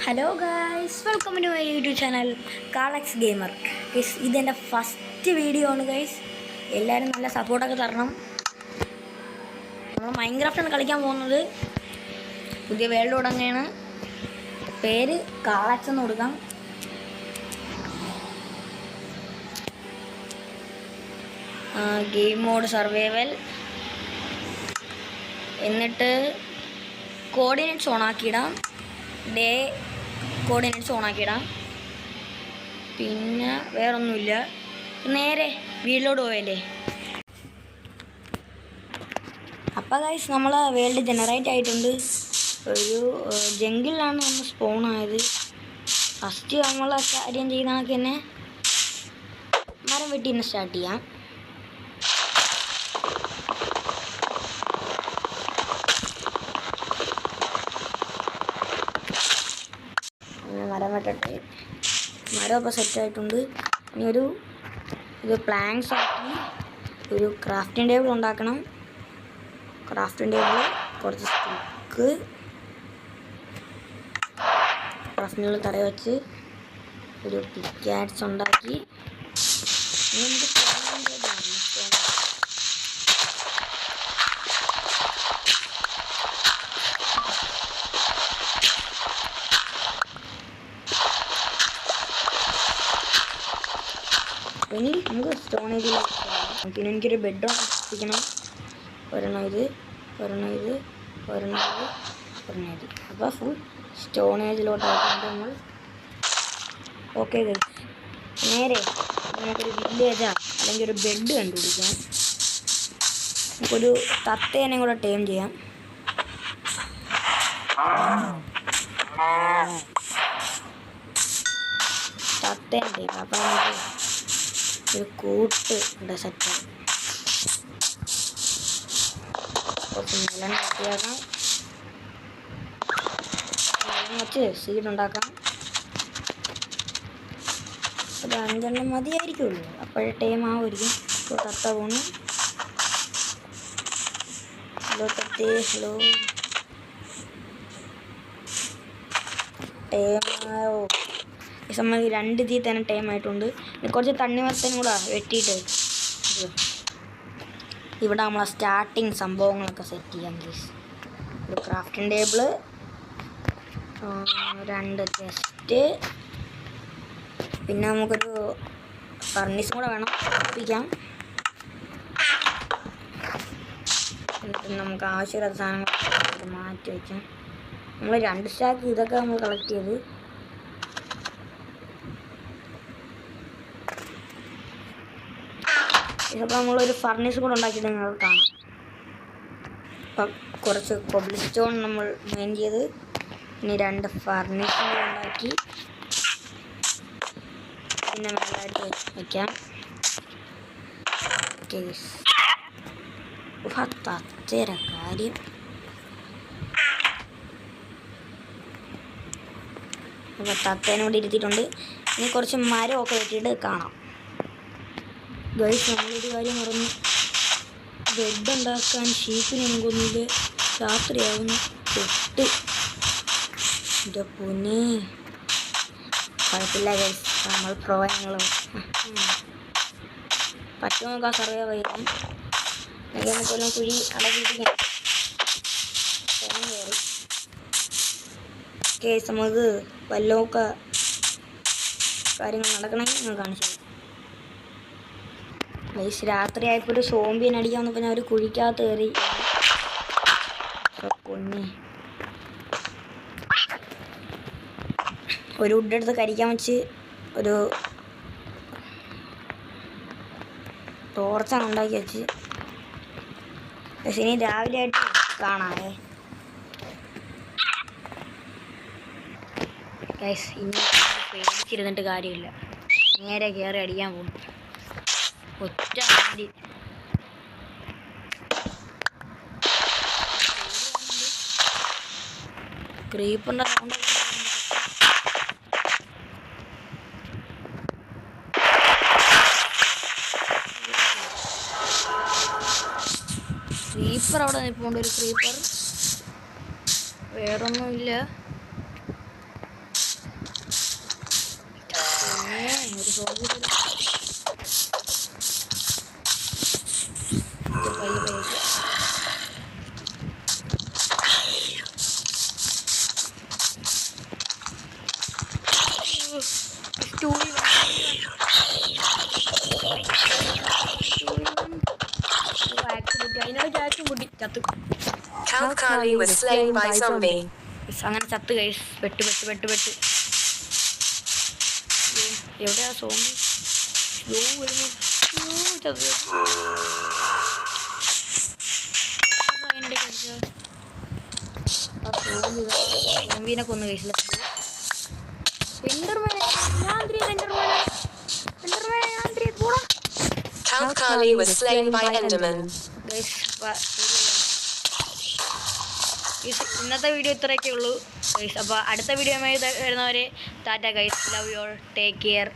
Hello guys, welcome to my YouTube channel Kalax gamer. Guys, ഇതെൻ്റെ first video ആണ് guys. എല്ലാവരും നല്ല സപ്പോർട്ടൊക്കെ തരണം. നമ്മൾ മൈൻക്രാഫ്റ്റാണ് കളിക്കാൻ പോകുന്നത്. പുതിയ വേൾഡ് തുടങ്ങുകയാണ്. പേര് കാളക്സ് എന്ന് കൊടുക്കാം. Game mode survival. എന്നിട്ട് കോർഡിനേറ്റ്സ് ഓണാക്കിയിടാം. ഡേ കോർഡിനേറ്റ്സ് ഓണാക്കിയിടാം. പിന്നെ വേറൊന്നുമില്ല. നേരെ വീട്ടിലോട്ട് പോയല്ലേ. അപ്പോൾ ഗൈസ്, നമ്മൾ വേൾഡ് ജനറേറ്റ് ആയിട്ടുണ്ട്. ഒരു ജംഗിളിലാണ് നമ്മൾ സ്പോൺ ആയത്. ഫസ്റ്റ് നമ്മൾ കാര്യം ചെയ്യുന്ന കണക്ക് തന്നെ മരം വെട്ടി തന്നെ സ്റ്റാർട്ട് ചെയ്യാം. മരം വെട്ടട്ടെ. മരം അപ്പോൾ സെറ്റായിട്ടുണ്ട്. ഇനി ഇത് പ്ലാങ്ക്സ് ആക്കി ഒരു ക്രാഫ്റ്റിംഗ് ടേബിൾ ഉണ്ടാക്കണം. ക്രാഫ്റ്റിംഗ് ടേബിൾ, കുറച്ച് സ്റ്റിക്ക്, ക്രാഫ്റ്റിംഗ് ടേബിൾ തറ വെച്ച് ഒരു പിക്കാറ്റ്സ് ഉണ്ടാക്കി. ഇനി നമുക്ക് സ്റ്റോണേജിൽ പിന്നെ എനിക്കൊരു ബെഡ്റൂം എത്തിക്കണം. ഒരെണ്ണം ഇത്. അപ്പോൾ ഫുൾ സ്റ്റോണേജിലോട്ടായിട്ടുണ്ട് നമ്മൾ. ഓക്കെ ഗൈസ്, നേരെ നമുക്കൊരു വില്ലേജാ അല്ലെങ്കിൽ ഒരു ബെഡ് കണ്ടുപിടിക്കാം. നമുക്കൊരു തത്തേനെ കൂടെ ടേം ചെയ്യാം. തത്തേനെ ടേം. അപ്പോൾ നമുക്ക് ഒരു കൂട്ട് ഇവിടെ സെറ്റാണ്. കുറച്ച് നിലം വൃത്തിയാക്കാം. നിലം വെച്ച് സീഡ് ഉണ്ടാക്കാം. ഒരു 5 എണ്ണം മതിയായിരിക്കുമല്ലോ. അപ്പോഴേ ടൈം ആവുമായിരിക്കും. ഇപ്പോൾ തത്ത പോണു. ഹലോ തത്തേ, ഹലോ. ടൈമായോ? ഈ സമയം 2 തീ തന്നെ ടൈം ആയിട്ടുണ്ട്. കുറച്ച് തണ്ണിമത്തനും കൂടെ വെട്ടിയിട്ട് ഇവിടെ നമ്മളെ സ്റ്റാർട്ടിങ് സംഭവങ്ങളൊക്കെ സെറ്റ് ചെയ്യാം പ്ലീസ്. ഒരു ക്രാഫ്റ്റിംഗ് ടേബിള്, 2 ചെസ്റ്റ്, പിന്നെ നമുക്കൊരു ഫർണിസും കൂടെ വേണം ഒപ്പിക്കാം. എന്നിട്ട് നമുക്ക് ആവശ്യമുള്ള സാധനങ്ങൾ മാറ്റി വയ്ക്കാം. നമ്മൾ 2 സ്റ്റാക്ക് ഇതൊക്കെ നമ്മൾ കളക്ട് ചെയ്ത് ഇതൊക്കെ നമ്മളൊരു ഫർണിസ് കൂടെ ഉണ്ടാക്കിയിട്ട് നിങ്ങൾക്ക് കാണാം. അപ്പം കുറച്ച് കൊബിൾ സ്റ്റോൺ നമ്മൾ മെയിൻ ചെയ്ത് ഇനി 2 ഫർണിസും കൂടെ ഉണ്ടാക്കി പിന്നെ മേലായിട്ട് വയ്ക്കാം. തത്തേര കാര്യം. അപ്പോൾ തത്തേനെ കൂടി ഇരുത്തിയിട്ടുണ്ട്. ഇനി കുറച്ച് മരമൊക്കെ വെട്ടിയിട്ട് കാണാം. ഗൈസ്, നമ്മളൊരു കാര്യം മറന്നു. ബെഡ് ഉണ്ടാക്കാൻ ഷീപ്പിനൊന്നും കൊന്നില്ല. രാത്രിയാവുന്നു. പെട്ട് എൻ്റെ പൊന്നെ. കുഴപ്പമില്ല ഗൈസ്, നമ്മൾ പ്രോയങ്ങളോ പറ്റുമോ നോക്കാം. സർവൈവ് ചെയ്യാൻ നമുക്കൊല്ലാം കുഴി അടക്കിയിട്ടിരിക്കാം. കയറി കേസ് നമുക്ക് വല്ലതൊക്കെ കാര്യങ്ങൾ നടക്കണമെങ്കിൽ ഞാൻ കാണിച്ചു തരാം. ഗൈസ്, രാത്രി ആയപ്പോൾ ഒരു സോംബിനെ അടിക്കാൻ വന്നപ്പോൾ ഞാൻ ഒരു കുഴിക്കകത്ത് കയറി. പൊന്നെ, ഒരു വുഡ് എടുത്ത് കരിക്കാൻ വെച്ച് ഒരു ടോർച്ചാണ് ഉണ്ടാക്കി വെച്ച്. പക്ഷേ ഇനി രാവിലെ ആയിട്ട് കാണാമേ ഗൈസ്. ഇനി പേടിച്ചിരുന്നിട്ട് കാര്യമില്ല. നേരെ കയറി അടിക്കാൻ പോകും. ഒറ്റ മതി. ക്രീപ്പറിൻ്റെ സൗണ്ട്. ക്രീപ്പർ അവിടെ നിൽപ്പുണ്ട്. ഒരു ക്രീപ്പർ, വേറൊന്നുമില്ല. ഒരു zombie Kalkali was slain by zombie. അങ്ങനെ ചത്ത് ഗൈസ്. വെട്ട് എവിടെയാ സോംബി? സോംബീനെ കൊന്നു കഴിച്ചില്ല. Kalkali was slain by Enderman. ഇന്നത്തെ വീഡിയോ ഇത്രയൊക്കെ ഉള്ളൂ ഗൈസ്. അപ്പോൾ അടുത്ത വീഡിയോ വരുന്നവരെ Tata guys. Love you all. Take care.